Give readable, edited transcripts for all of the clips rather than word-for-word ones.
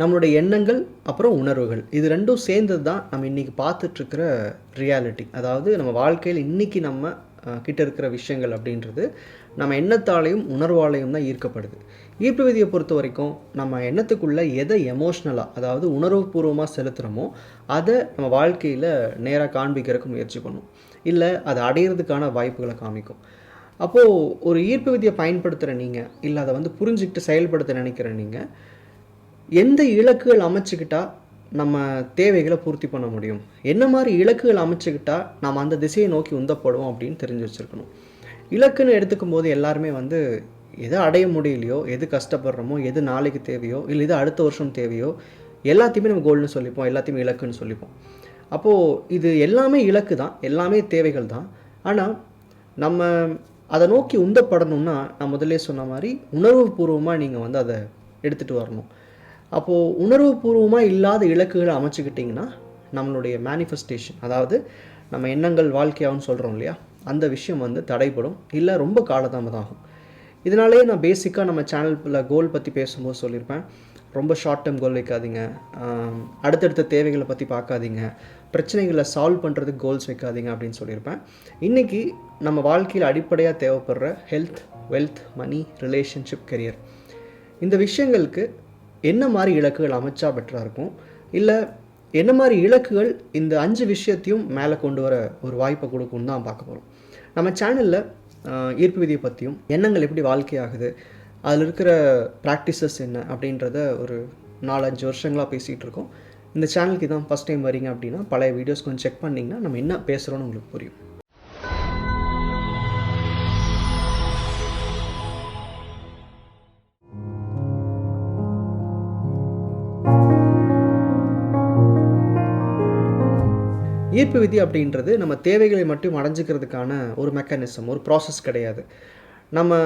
நம்மளுடைய எண்ணங்கள் அப்புறம் உணர்வுகள் இது ரெண்டும் சேர்ந்தது தான் நம்ம இன்றைக்கி பார்த்துட்ருக்கிற ரியாலிட்டி. அதாவது நம்ம வாழ்க்கையில் இன்றைக்கி நம்ம கிட்ட இருக்கிற விஷயங்கள் அப்படின்றது நம்ம எண்ணத்தாலையும் உணர்வாலையும் தான் ஈர்க்கப்படுது. ஈர்ப்பு விதியை பொறுத்த வரைக்கும் நம்ம எண்ணத்துக்குள்ளே எதை எமோஷ்னலாக, அதாவது உணர்வுபூர்வமாக செலுத்துகிறோமோ அதை நம்ம வாழ்க்கையில் நேராக காண்பிக்கிறதுக்கு முயற்சி பண்ணும், இல்லை அதை அடையிறதுக்கான வாய்ப்புகளை காமிக்கும். அப்போது ஒரு ஈர்ப்பு விதியை பயன்படுத்துகிற நீங்கள், இல்லை அதை புரிஞ்சுக்கிட்டு செயல்படுத்த நினைக்கிற நீங்கள், எந்த இலக்குகள் அமைச்சுக்கிட்டால் நம்ம தேவைகளை பூர்த்தி பண்ண முடியும், என்ன மாதிரி இலக்குகள் அமைச்சுக்கிட்டால் நம்ம அந்த திசையை நோக்கி உந்தப்படுவோம் அப்படின்னு தெரிஞ்சு வச்சுருக்கணும். இலக்குன்னு எடுத்துக்கும் போது எல்லாருமே எதை அடைய முடியலையோ, எது கஷ்டப்படுறோமோ, எது நாளைக்கு தேவையோ, இல்லை இது அடுத்த வருஷம் தேவையோ, எல்லாத்தையுமே நம்ம கோல்னு சொல்லிப்போம், எல்லாத்தையுமே இலக்குன்னு சொல்லிப்போம். அப்போது இது எல்லாமே இலக்கு தான், எல்லாமே தேவைகள் தான். ஆனால் நம்ம அதை நோக்கி உந்தப்படணும்னா நான் முதல்ல சொன்ன மாதிரி உணர்வுபூர்வமாக நீங்கள் அதை எடுத்துகிட்டு வரணும். அப்போது உணர்வுபூர்வமாக இல்லாத இலக்குகளை அமைச்சுக்கிட்டிங்கன்னா நம்மளுடைய மேனிஃபெஸ்டேஷன், அதாவது நம்ம எண்ணங்கள் வாழ்க்கையாகும்னு சொல்கிறோம் இல்லையா, அந்த விஷயம் தடைப்படும், இல்லை ரொம்ப காலதாமதம் ஆகும். இதனாலேயே நான் பேசிக்காக நம்ம சேனலில் கோல் பற்றி பேசும்போது சொல்லியிருப்பேன், ரொம்ப ஷார்ட் டேர்ம் கோல் வைக்காதீங்க, அடுத்தடுத்த தேவைகளை பற்றி பார்க்காதீங்க, பிரச்சனைகளை சால்வ் பண்ணுறதுக்கு கோல்ஸ் வைக்காதீங்க அப்படின்னு சொல்லியிருப்பேன். இன்றைக்கி நம்ம வாழ்க்கையில் அடிப்படையாக தேவைப்படுற ஹெல்த், வெல்த், மணி, ரிலேஷன்ஷிப், கெரியர், இந்த விஷயங்களுக்கு என்ன மாதிரி இலக்குகள் அமைச்சா பெட்டராக இருக்கும், இல்லை என்ன மாதிரி இலக்குகள் இந்த 5 விஷயத்தையும் மேலே கொண்டு வர ஒரு வாய்ப்பை கொடுக்கும்னு தான் பார்க்க போகிறோம். நம்ம சேனலில் ஈர்ப்பு விதியை பற்றியும், எண்ணங்கள் எப்படி வாழ்க்கையாகுது, அதில் இருக்கிற ப்ராக்டிசஸ் என்ன அப்படின்றத ஒரு 4-5 வருஷங்களாக பேசிகிட்டு இருக்கோம். இந்த சேனலுக்கு தான் ஃபஸ்ட் டைம் வரீங்க அப்படின்னா பழைய வீடியோஸ் கொஞ்சம் செக் பண்ணிங்கன்னா நம்ம என்ன பேசுகிறோன்னு உங்களுக்கு புரியும். ஈர்ப்பு விதி அப்படின்றது நம்ம தேவைகளை மட்டும் அடைஞ்சிக்கிறதுக்கான ஒரு மெக்கானிசம், ஒரு ப்ராசஸ் கிடையாது. நம்ம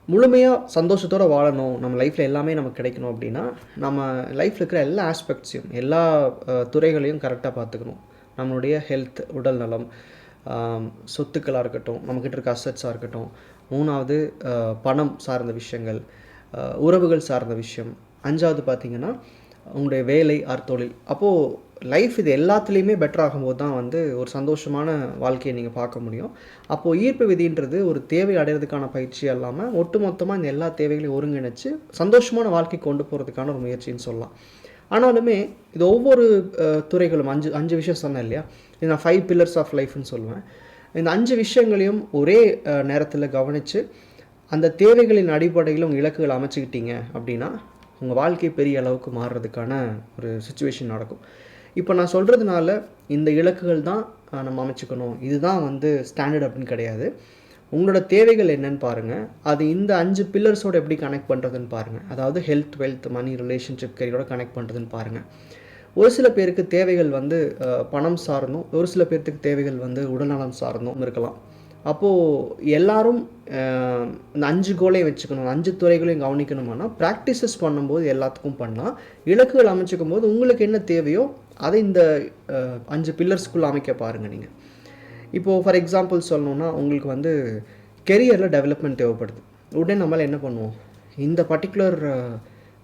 முழுமையாக சந்தோஷத்தோடு வாழணும், நம்ம லைஃப்பில் எல்லாமே நமக்கு கிடைக்கணும் அப்படின்னா நம்ம லைஃப்பில் இருக்கிற எல்லா ஆஸ்பெக்ட்ஸையும், எல்லா துறைகளையும் கரெக்டாக பார்த்துக்கணும். நம்மளுடைய ஹெல்த், உடல் நலம், சொத்துக்களாக இருக்கட்டும், நம்மக்கிட்ட இருக்க அசட்ஸாக இருக்கட்டும், 3வது பணம் சார்ந்த விஷயங்கள், உறவுகள் சார்ந்த விஷயம், 5வது பார்த்திங்கன்னா உங்களுடைய வேலை ஆர் தொழில். அப்போது லைஃப் இது எல்லாத்துலேயுமே பெட்டர் ஆகும்போது தான் ஒரு சந்தோஷமான வாழ்க்கையை நீங்கள் பார்க்க முடியும். அப்போது ஈர்ப்பு விதின்றது ஒரு தேவை அடையிறதுக்கான பயிற்சி இல்லாமல் ஒட்டுமொத்தமாக இந்த எல்லா தேவைகளையும் ஒருங்கிணைச்சு சந்தோஷமான வாழ்க்கை கொண்டு போகிறதுக்கான ஒரு முயற்சின்னு சொல்லலாம். ஆனாலுமே இது ஒவ்வொரு துறைகளும் 5 விஷயம் சொன்னேன் இல்லையா, இது நான் 5 பில்லர்ஸ் ஆஃப் லைஃப்னு சொல்லுவேன். இந்த 5 விஷயங்களையும் ஒரே நேரத்தில் கவனித்து அந்த தேவைகளின் அடிப்படையில் உங்கள் இலக்குகள் அமைச்சிக்கிட்டீங்க அப்படின்னா உங்கள் வாழ்க்கை பெரிய அளவுக்கு மாறுறதுக்கான ஒரு சுச்சுவேஷன் நடக்கும். இப்போ நான் சொல்கிறதுனால இந்த இலக்குகள் தான் நம்ம அமைச்சுக்கணும், இதுதான் ஸ்டாண்டர்ட் அப்படின்னு கிடையாது. உங்களோட தேவைகள் என்னன்னு பாருங்கள், அது இந்த 5 பில்லர்ஸோடு எப்படி கனெக்ட் பண்ணுறதுன்னு பாருங்கள். அதாவது ஹெல்த், வெல்த், மணி, ரிலேஷன்ஷிப், கரியரோட கனெக்ட் பண்ணுறதுன்னு பாருங்கள். ஒரு சில பேருக்கு தேவைகள் பணம் சார்ந்தும், ஒரு சில பேர்த்துக்கு தேவைகள் உடல்நலம் சார்ந்தும் இருக்கலாம். அப்போது எல்லாரும் இந்த 5 கோலையும் வச்சுக்கணும், 5 துறைகளையும் கவனிக்கணுமானா ப்ராக்டிசஸ் பண்ணும்போது எல்லாத்துக்கும் பண்ணலாம். இலக்குகள் அமைச்சிக்கும் போது உங்களுக்கு என்ன தேவையோ அதை இந்த 5 பில்லர்ஸ்குள்ளே அமைக்க பாருங்கள். நீங்கள் இப்போது ஃபார் எக்ஸாம்பிள் சொல்லணுன்னா, உங்களுக்கு கெரியரில் டெவலப்மெண்ட் தேவைப்படுது. உடனே நம்மளால் என்ன பண்ணுவோம், இந்த பர்டிகுலர்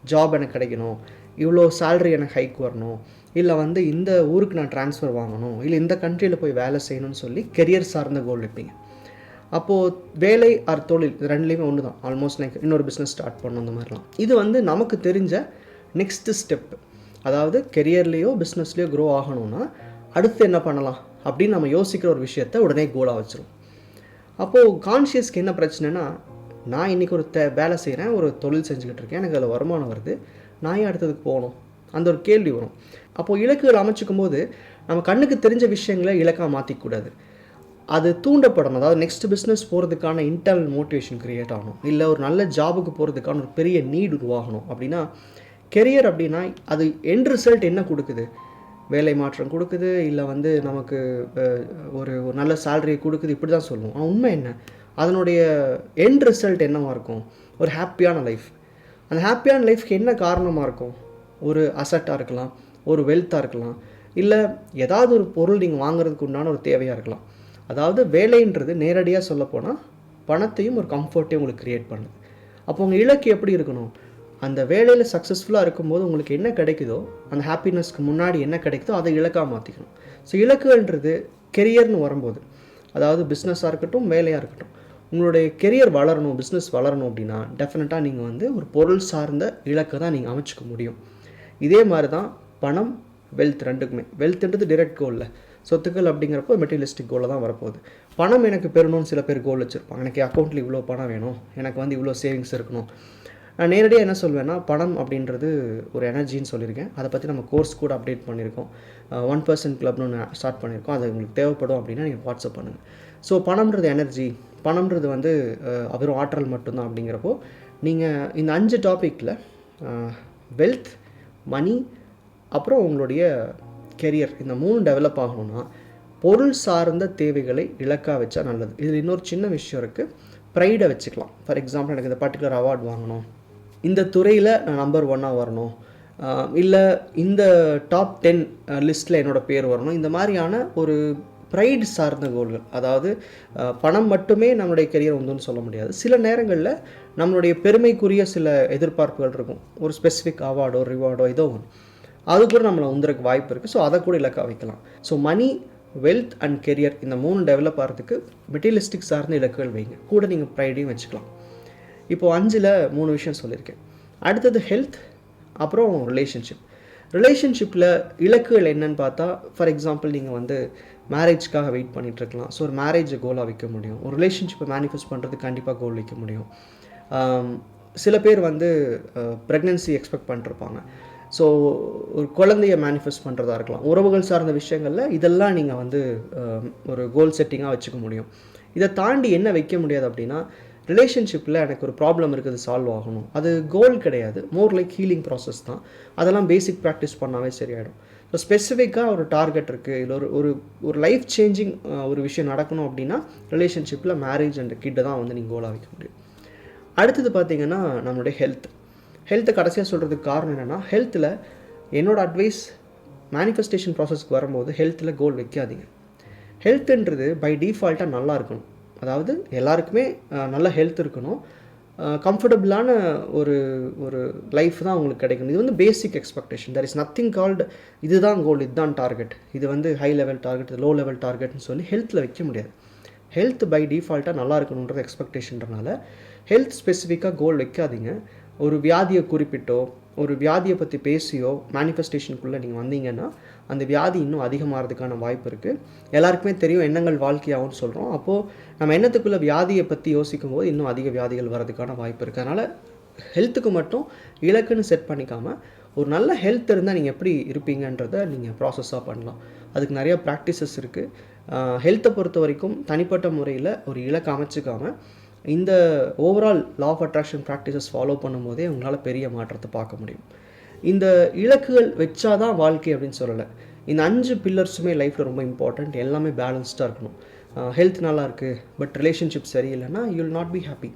ஜாப் எனக்கு கிடைக்கணும், இவ்வளோ சேல்ரி எனக்கு ஹைக் வரணும், இல்லை இந்த ஊருக்கு நான் ட்ரான்ஸ்ஃபர் வாங்கணும், இல்லை இந்த கண்ட்ரியில் போய் வேலை செய்யணும்னு சொல்லி கெரியர் சார்ந்த கோல் வைப்பீங்க. அப்போது வேலை ஆர் தொழில் இது ரெண்டுலேயுமே ஒன்று தான், ஆல்மோஸ்ட் லைக் இன்னொரு பிஸ்னஸ் ஸ்டார்ட் பண்ணணும், அந்த மாதிரிலாம். இது நமக்கு தெரிஞ்ச நெக்ஸ்ட்டு ஸ்டெப். அதாவது கெரியர்லேயோ பிஸ்னஸ்லேயோ க்ரோ ஆகணும்னா அடுத்து என்ன பண்ணலாம் அப்படின்னு நம்ம யோசிக்கிற ஒரு விஷயத்த உடனே கோலாக வச்சிரும். அப்போது கான்ஷியஸ்க்கு என்ன பிரச்சனைனா, நான் இன்றைக்கி ஒரு வேலை செய்கிறேன், ஒரு தொழில் செஞ்சுக்கிட்டு இருக்கேன், எனக்கு அதில் வருமானம் வருது, நான் ஏன் அடுத்ததுக்கு போகணும், அந்த ஒரு கேள்வி வரும். அப்போது இலக்குகள் அமைச்சிக்கும் போது நம்ம கண்ணுக்கு தெரிஞ்ச விஷயங்களை இலக்காக மாற்றிக்கூடாது, அது தூண்டப்படணும். அதாவது நெக்ஸ்ட் பிஸ்னஸ் போகிறதுக்கான இன்டர்னல் மோட்டிவேஷன் க்ரியேட் ஆகணும், இல்லை ஒரு நல்ல ஜாபுக்கு போகிறதுக்கான ஒரு பெரிய நீட் உருவாகணும். அப்படின்னா கெரியர் அப்படின்னா அது எண்ட் ரிசல்ட் என்ன கொடுக்குது, வேலை மாற்றம் கொடுக்குது, இல்லை நமக்கு ஒரு நல்ல சேலரியை கொடுக்குது, இப்படி தான் சொல்லுவோம். ஆனால் உண்மை என்ன, அதனுடைய எண்ட் ரிசல்ட் என்னவாக இருக்கும், ஒரு ஹாப்பியான லைஃப். அந்த ஹாப்பியான லைஃப்க்கு என்ன காரணமாக இருக்கும், ஒரு அசட்டாக இருக்கலாம், ஒரு வெல்த்தாக இருக்கலாம், இல்லை ஏதாவது ஒரு பொருள் நீங்கள் வாங்குறதுக்கு உண்டான ஒரு தேவையாக இருக்கலாம். அதாவது வேலைன்றது நேரடியாக சொல்லப்போனால் பணத்தையும் ஒரு கம்ஃபர்ட்டையும் உங்களுக்கு க்ரியேட் பண்ணுது. அப்போ உங்கள் இலக்கு எப்படி இருக்கணும், அந்த வேலையில் சக்ஸஸ்ஃபுல்லாக இருக்கும்போது உங்களுக்கு என்ன கிடைக்குதோ, அந்த ஹாப்பினஸ்க்கு முன்னாடி என்ன கிடைக்குதோ அதை இலக்காக மாற்றிக்கணும். ஸோ இலக்குன்றது கெரியர்னு வரும்போது, அதாவது பிஸ்னஸாக இருக்கட்டும், வேலையாக இருக்கட்டும், உங்களுடைய கெரியர் வளரணும், பிஸ்னஸ் வளரணும் அப்படின்னா டெஃபினட்டாக நீங்கள் வந்து ஒரு பொருள் சார்ந்த இலக்கை தான் நீங்கள் அமைச்சிக்க முடியும். இதே மாதிரி தான் பணம், வெல்த் ரெண்டுக்குமே. வெல்த்ன்றது டிரெக்ட் கோல் இல்லை, சொத்துக்கள் அப்படிங்கிறப்போ மெட்டீரியலிஸ்டிக் கோலில் தான் வரப்போகுது. பணம் எனக்கு பெறணும்னு சில பேர் கோல் வச்சுருப்பாங்க. எனக்கு அக்கௌண்ட்டில் இவ்வளோ பணம் வேணும், எனக்கு வந்து இவ்வளோ சேவிங்ஸ் இருக்கணும். நான் நேரடியாக என்ன சொல்வேன்னா, பணம் அப்படின்றது ஒரு எனர்ஜின்னு சொல்லியிருக்கேன். அதை பற்றி நம்ம கோர்ஸ் கூட அப்டேட் பண்ணியிருக்கோம். 1% கிளப்னு ஒன்று ஸ்டார்ட் பண்ணியிருக்கோம். அது உங்களுக்கு தேவைப்படும் அப்படின்னா நீங்கள் வாட்ஸ்அப் பண்ணுங்கள். ஸோ பணம்ன்றது எனர்ஜி, பணம்ன்றது வந்து வெறும் ஆற்றல் மட்டும்தான். அப்படிங்கிறப்போ நீங்கள் இந்த 5 டாப்பிக்கில் வெல்த், மணி, அப்புறம் உங்களுடைய கெரியர், இந்த 3 டெவலப் ஆகணும்னா பொருள் சார்ந்த தேவைகளை இலக்காக வச்சா நல்லது. இதில் இன்னொரு சின்ன விஷயம் இருக்குது, ப்ரைடை வச்சுக்கலாம். ஃபார் எக்ஸாம்பிள், எனக்கு இந்த பர்டிகுலர் அவார்ட் வாங்கணும், இந்த துறையில் நான் நம்பர் 1 வரணும், இல்லை இந்த டாப் 10 லிஸ்ட்டில் என்னோடய பேர் வரணும். இந்த மாதிரியான ஒரு ப்ரைடு சார்ந்த கோல்கள். அதாவது பணம் மட்டுமே நம்மளுடைய கெரியர் வந்துன்னு சொல்ல முடியாது. சில நேரங்களில் நம்மளுடைய பெருமைக்குரிய சில எதிர்பார்ப்புகள் இருக்கும். ஒரு ஸ்பெசிஃபிக் அவார்டோ ரிவார்டோ ஏதோ ஒன்று, அது கூட நம்மளை உந்துறதுக்கு வாய்ப்பு இருக்குது. ஸோ அதை கூட இலக்காக வைக்கலாம். So money, wealth and career, இந்த 3 டெவலப் ஆகிறதுக்கு மெட்டீரியலிஸ்டிக் சார்ந்த இலக்குகள் வைங்க. கூட நீங்கள் ப்ரைடையும் வச்சுக்கலாம். இப்போது 5ல் 3 விஷயம் சொல்லியிருக்கேன். அடுத்தது ஹெல்த், அப்புறம் ரிலேஷன்ஷிப்பில் இலக்குகள் என்னன்னு பார்த்தா, ஃபார் எக்ஸாம்பிள் நீங்கள் வந்து மேரேஜ்க்காக வெயிட் பண்ணிகிட்ருக்கலாம். ஸோ ஒரு மேரேஜை கோலாக வைக்க முடியும். ஒரு ரிலேஷன்ஷிப்பை மேனிஃபெஸ்ட் பண்ணுறதுக்கு கண்டிப்பாக கோல் வைக்க முடியும். சில பேர் வந்து ப்ரெக்னென்சி எக்ஸ்பெக்ட் பண்ணிருப்பாங்க. ஸோ ஒரு குழந்தைய மேனிஃபெஸ்ட் பண்ணுறதா இருக்கலாம். உறவுகள் சார்ந்த விஷயங்களில் இதெல்லாம் நீங்கள் வந்து ஒரு கோல் செட்டிங்காக வச்சுக்க முடியும். இதை தாண்டி என்ன வைக்க முடியாது அப்படின்னா, ரிலேஷன்ஷிப்பில் எனக்கு ஒரு ப்ராப்ளம் இருக்குது, சால்வ் ஆகணும். அது கோல் கிடையாது, மோர் லைக் ஹீலிங் ப்ராசஸ் தான். அதெல்லாம் பேசிக் ப்ராக்டிஸ் பண்ணாவே சரியாயிடும். ஸோ ஸ்பெசிஃபிக்காக ஒரு டார்கெட் இருக்குது, இல்லை ஒரு லைஃப் சேஞ்சிங் ஒரு விஷயம் நடக்கணும் அப்படின்னா ரிலேஷன்ஷிப்பில் மேரேஜ் அண்ட் கிட்ட தான் வந்து நீங்கள் கோலாக வைக்க முடியும். அடுத்தது பார்த்திங்கன்னா நம்மளுடைய ஹெல்த்தை கடைசியாக சொல்கிறதுக்கு காரணம் என்னென்னா, ஹெல்த்தில் என்னோடய அட்வைஸ், மேனிஃபெஸ்டேஷன் ப்ராசஸ்க்கு வரும்போது ஹெல்த்தில் கோல் வைக்காதீங்க. ஹெல்த்துன்றது பை டிஃபால்ட்டாக நல்லா இருக்கணும். அதாவது எல்லாருக்குமே நல்ல ஹெல்த் இருக்கணும், கம்ஃபர்டபுளான ஒரு ஒரு லைஃப் தான் உங்களுக்கு கிடைக்கணும். இது வந்து basic expectation. There is nothing called இதுதான் கோல், இதுதான் டார்கெட், இது வந்து high level target, low level டார்கெட்னு சொல்லி ஹெல்த்தில் வைக்க முடியாது. ஹெல்த் பை டிஃபால்ட்டாக நல்லா இருக்கணுன்றது எக்ஸ்பெக்டேஷன்றனால ஹெல்த் ஸ்பெசிஃபிக்காக கோல் வைக்காதீங்க. ஒரு வியாதியை குறிப்பிட்டோ, ஒரு வியாதியை பற்றி பேசியோ மேனிஃபெஸ்டேஷனுக்குள்ளே நீங்கள் வந்தீங்கன்னா அந்த வியாதி இன்னும் அதிகமாகிறதுக்கான வாய்ப்பு இருக்குது. எல்லாருக்குமே தெரியும் எண்ணங்கள் வாழ்க்கையாகும்னு சொல்கிறோம். அப்போது நம்ம எண்ணத்துக்குள்ளே வியாதியை பற்றி யோசிக்கும் போது இன்னும் அதிக வியாதிகள் வரதுக்கான வாய்ப்பு இருக்குது. அதனால் ஹெல்த்துக்கு மட்டும் இலக்குன்னு செட் பண்ணிக்காமல் ஒரு நல்ல ஹெல்த் இருந்தால் நீங்கள் எப்படி இருப்பீங்கன்றதை நீங்கள் ப்ராசஸாக பண்ணலாம். அதுக்கு நிறையா ப்ராக்டிசஸ் இருக்குது. ஹெல்த்தை பொறுத்த வரைக்கும் தனிப்பட்ட முறையில் ஒரு இலக்கு அமைச்சிக்காமல் இந்த overall law of attraction practices follow பண்ணும்போதே உங்களால் பெரிய மாற்றத்தை பார்க்க முடியும். இந்த இலக்குகள் வச்சாதான் வாழ்க்கை அப்படின்னு சொல்லலை. இந்த 5 பில்லர்ஸுமே லைஃப்பில் ரொம்ப இம்பார்ட்டண்ட். எல்லாமே பேலன்ஸ்டாக இருக்கணும். ஹெல்த் நல்லா இருக்குது பட் ரிலேஷன்ஷிப் சரியில்லைன்னா you will not be happy.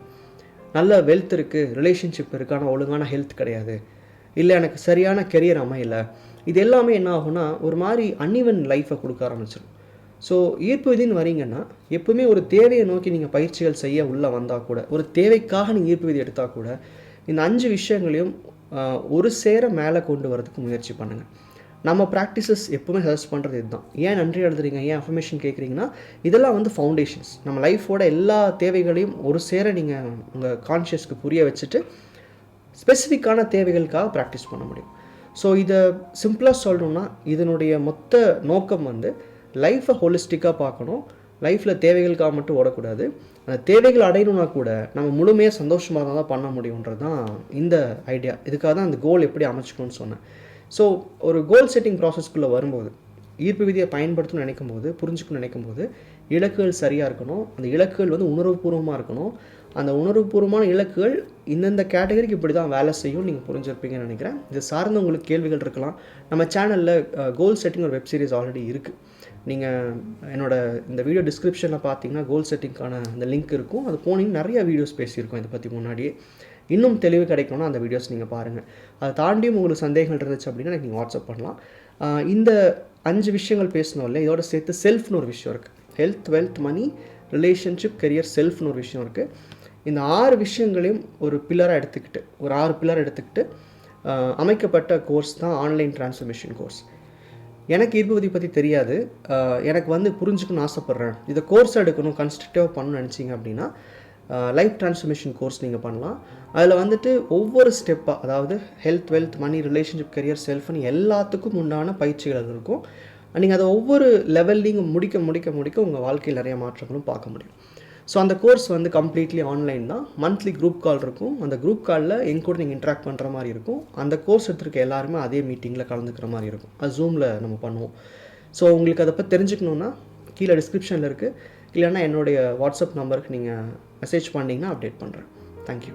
நல்ல வெல்த் இருக்குது, ரிலேஷன்ஷிப் இருக்குது, ஆனால் ஒழுங்கான ஹெல்த் கிடையாது, இல்லை எனக்கு சரியான கெரியர் அமையலை, இது எல்லாமே என்ன ஆகும்னா ஒரு மாதிரி அன்இவன் லைஃப்பை கொடுக்க ஆரம்பிச்சிடும். ஸோ ஈர்ப்பு விதின்னு வரீங்கன்னா எப்பவுமே ஒரு தேவையை நோக்கி நீங்கள் பயிற்சிகள் செய்ய உள்ளே வந்தால் கூட, ஒரு தேவைக்காக நீங்கள் ஈர்ப்பு விதி எடுத்தால் கூட இந்த 5 விஷயங்களையும் ஒரு சேர மேலே கொண்டு வரதுக்கு முயற்சி பண்ணுங்கள். நம்ம ப்ராக்டிசஸ் எப்பவுமே சஜஸ்ட் பண்ணுறது இதுதான். ஏன் நன்றி எழுதுறீங்க, ஏன் அஃபர்மேஷன் கேட்குறீங்கன்னா இதெல்லாம் வந்து ஃபவுண்டேஷன்ஸ். நம்ம லைஃபோட எல்லா தேவைகளையும் ஒரு சேர நீங்கள் உங்கள் கான்ஷியஸ்க்கு புரிய வச்சுட்டு ஸ்பெசிஃபிக்கான தேவைகளுக்காக ப்ராக்டிஸ் பண்ண முடியும். ஸோ இதை சிம்பிளாக சொல்லணும்னா இதனுடைய மொத்த நோக்கம் வந்து லைஃப்பை ஹோலிஸ்டிக்காக பார்க்கணும். லைஃப்பில் தேவைகளுக்காக மட்டும் ஓடக்கூடாது. அந்த தேவைகள் அடையணும்னா கூட நம்ம முழுமையாக சந்தோஷமாக தான் பண்ண முடியுன்றது தான் இந்த ஐடியா. இதுக்காக தான் அந்த கோல் எப்படி அமைச்சிக்கணும்னு சொன்னேன். ஸோ ஒரு கோல் செட்டிங் ப்ராசஸ்க்குள்ளே வரும்போது ஈர்ப்பு விதியை பயன்படுத்தணும்னு நினைக்கும் போது, புரிஞ்சுக்கணும்னு நினைக்கும் போது இலக்குகள் சரியாக இருக்கணும். அந்த இலக்குகள் வந்து உணர்வுபூர்வமாக இருக்கணும். அந்த உணர்வுபூர்வமான இலக்குகள் இந்தந்த கேட்டகரிக்கு இப்படி தான் வேலை செய்யும் நீங்கள் புரிஞ்சிருப்பீங்கன்னு நினைக்கிறேன். இது சார்ந்த உங்களுக்கு கேள்விகள் இருக்கலாம். நம்ம சேனலில் கோல் செட்டிங் ஒரு வெப் சீரிஸ் ஆல்ரெடி இருக்குது. நீங்கள் இந்த வீடியோ டிஸ்கிரிப்ஷனில் பார்த்தீங்கன்னா கோல் செட்டிங்கான அந்த லிங்க் இருக்கும். அது போனீங்கன்னா நிறைய வீடியோஸ் பேசியிருக்கோம் இதை பற்றி முன்னாடியே. இன்னும் தெளிவு கிடைக்கணும்னா அந்த வீடியோஸ் நீங்கள் பாருங்கள். அதை தாண்டியும் உங்களுக்கு சந்தேகங்கள் இருந்துச்சு அப்படின்னா எனக்கு நீங்கள் வாட்ஸ்அப் பண்ணலாம். இந்த 5 விஷயங்கள் பேசணும் இல்லை, இதோட சேர்த்து செல்ஃப்னு ஒரு விஷயம் இருக்குது. ஹெல்த், வெல்த், மணி, ரிலேஷன்ஷிப், கெரியர், செல்ஃப்னு ஒரு விஷயம் இருக்குது. இந்த 6 விஷயங்களையும் ஒரு பில்லராக எடுத்துக்கிட்டு, ஒரு 6 பில்லர் எடுத்துக்கிட்டு அமைக்கப்பட்ட கோர்ஸ் தான் ஆன்லைன் டிரான்ஸ்ஃபர்மேஷன் கோர்ஸ். எனக்கு ஈர்ப்புவிதி பற்றி தெரியாது, எனக்கு வந்து புரிஞ்சுக்கணும்னு ஆசைப்பட்றேன், இதை கோர்ஸ் எடுக்கணும், கன்ஸ்ட்ரக்டிவாக பண்ணணும்னு நினச்சிங்க அப்படின்னா லைஃப் டிரான்ஸ்ஃபர்மேஷன் கோர்ஸ் நீங்கள் பண்ணலாம். அதில் வந்துட்டு ஒவ்வொரு ஸ்டெப்பாக, அதாவது ஹெல்த், வெல்த், மணி, ரிலேஷன்ஷிப், கரியர், செல்ஃப்னு எல்லாத்துக்கும் உண்டான பயிற்சிகள் இருக்கும். நீங்கள் அதை ஒவ்வொரு லெவல்லையும் முடிக்க உங்கள் வாழ்க்கையில் நிறைய மாற்றங்களும் பார்க்க முடியும். ஸோ அந்த கோர்ஸ் வந்து கம்ப்ளீட்லி ஆன்லைன் தான். மந்த்லி குரூப் கால் இருக்கும். அந்த குரூப் காலில் எங்க கூட நீங்கள் இன்ட்ராக்ட் பண்ணுற மாதிரி இருக்கும். அந்த கோர்ஸ் எடுத்துருக்க எல்லாருமே அதே மீட்டிங்கில் கலந்துக்கிற மாதிரி இருக்கும். அது ஜூமில் நம்ம பண்ணுவோம். ஸோ உங்களுக்கு அதை பற்றி தெரிஞ்சுக்கணுன்னா கீழே டிஸ்கிரிப்ஷனில் இருக்குது, இல்லைன்னா என்னுடைய வாட்ஸ்அப் நம்பருக்கு நீங்கள் மெசேஜ் பண்ணிங்கன்னா அப்டேட் பண்ணுறேன். தேங்க்யூ.